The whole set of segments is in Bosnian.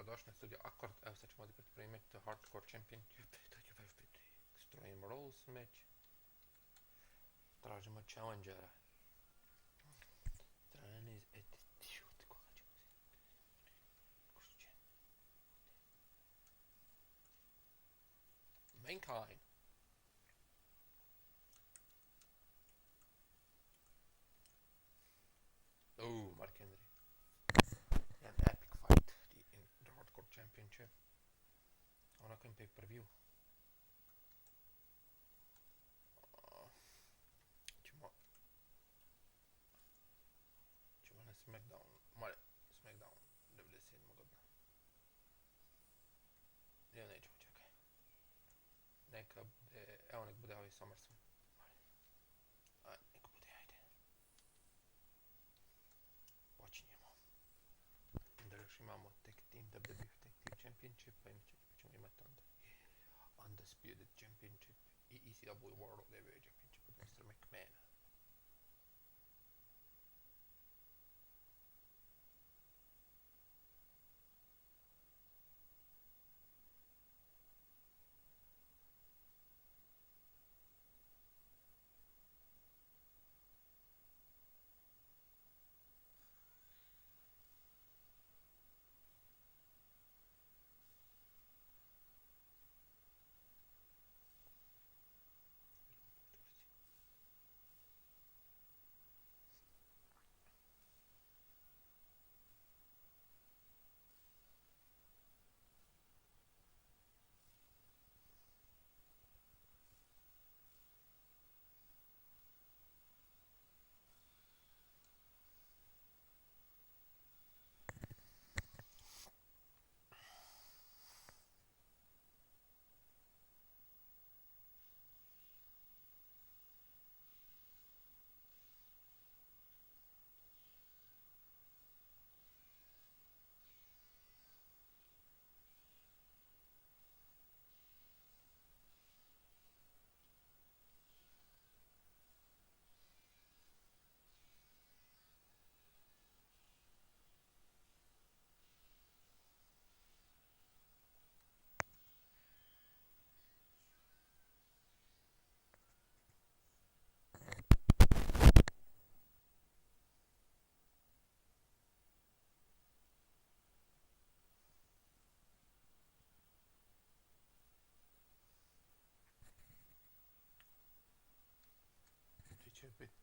dobrodošli na studiju Akord. Evo sad ćemo odigrati prvi meč, to je Hardcore Championship. To će baš biti Extreme Rules meč. Tražimo challengera. Strane iz Attitude, koga ćemo uzeti? Mankind. Mark Henry. Jedan epic fight in the Hardcore Championship. Onako im pay-per-view. Ćemo na Smackdown. Smackdown 97. godina. Ja nećemo, čekaj. Neka bude, evo nek bude ovaj SummerSlam. Neka bude, ajde. Počinjemo. Da još imamo Tag Team, WWE Tag Team Championship, pa ćemo imati onda Undisputed Championship i ECW World Heavyweight Championship od Mr. McMahona.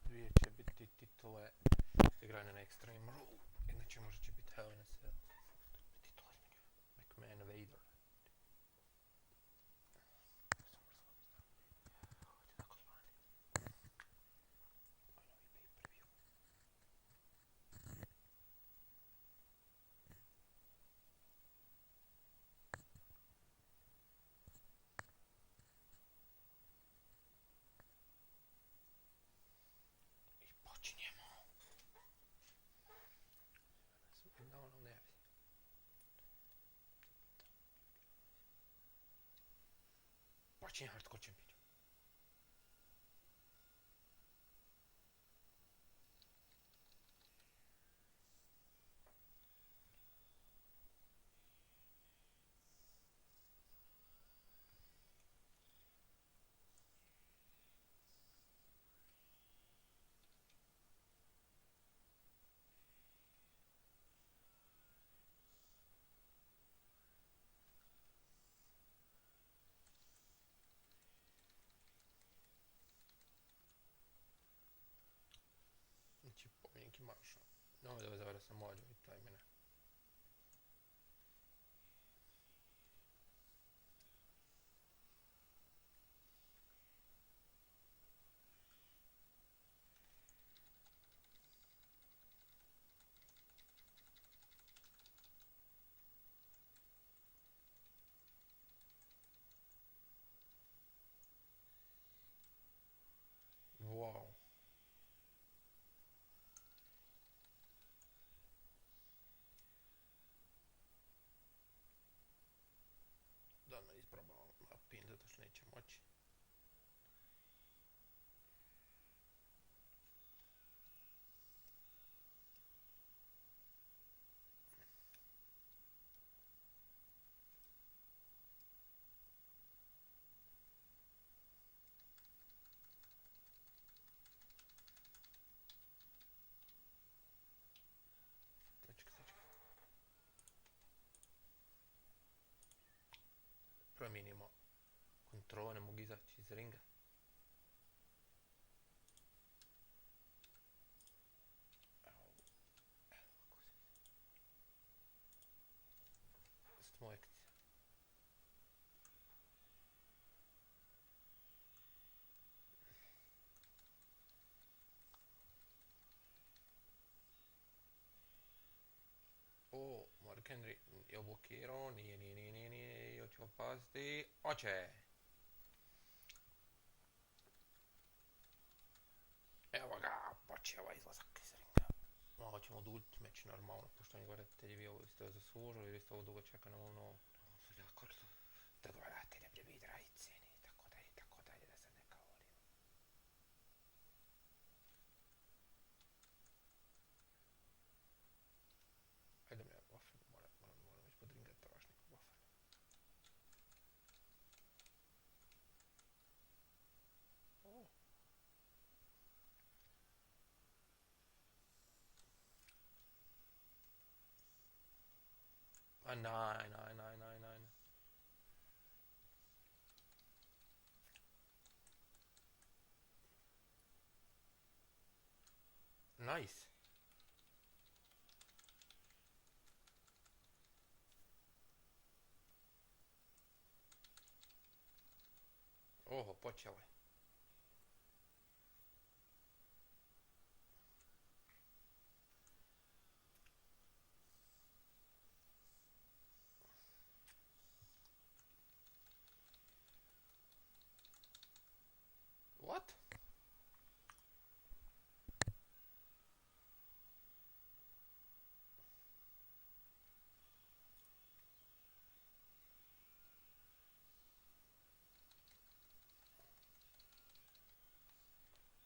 Dvije će biti titule igrane na Extreme Rule. Inače možda će biti Hell in a Cell. Titula između McMahon Vader. Počinjemo. Ne. Počinje Hardcore Championship. Znači, pobjednik ima još. No, da zavara sam mlađo i taj mene. Wow. Trova ne mogu izaći iz ringa. Smojekci. O, Mark Henry je blokirao, nije, hoće opasti, hoće! Evo ga, počeo izlazak iz ringa. Malo ćemo oduljiti meč normalno, poštovani gledatelji, vi ovo ste zaslužili, ili ste ovo dugo čekali na ono, jako da gledate, ne bi biti rajceni, tako dalje, da se ne kalorim. Ajde mi ja waffle, moram već podringat prašnik waffle. Oh. Nej. Nice. Oho, počelo je. What?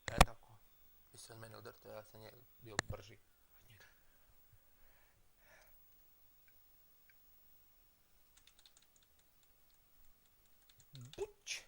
E tako. I sad mene udrte, ja sam bio brži od njega. Buć!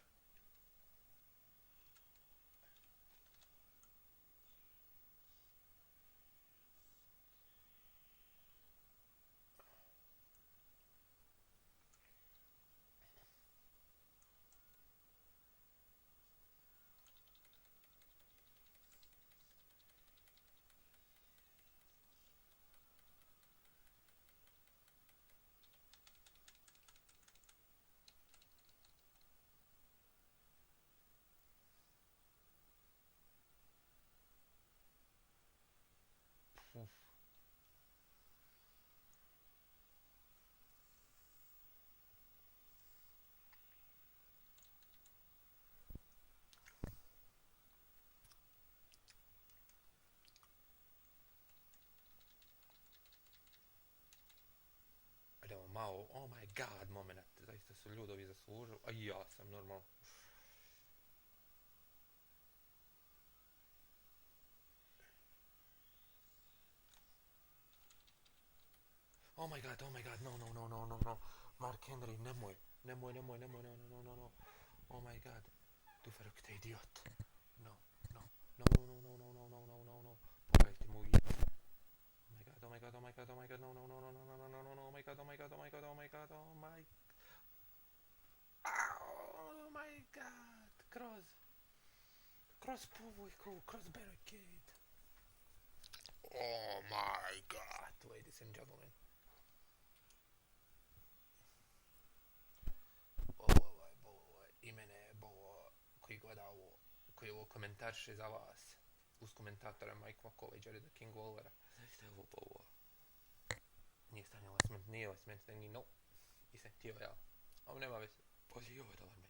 Uf. Idemo malo, oh my god moment, zaista su ljudovi zaslužili, a ja sam normalno. Oh my god, no. Mark Henry, nemoj. No. Oh my god. Du verrückte Idiot. No. Pogledajte mu vid. Oh my god, no. Oh my god. Oh my god. Kroz povojku, kroz barricade. Oh my god, ladies and gentlemen. I mene bolo koji gleda ovo, koji ovo komentarše za vas, uz komentatora Mike McCall i Jerry the King Lawlera. Zaista je ovo bolo. Nije stanio Last Man, nije Last Man, ni no. Nisam htio ja. Ali nema veze. Bolje i ovo da vam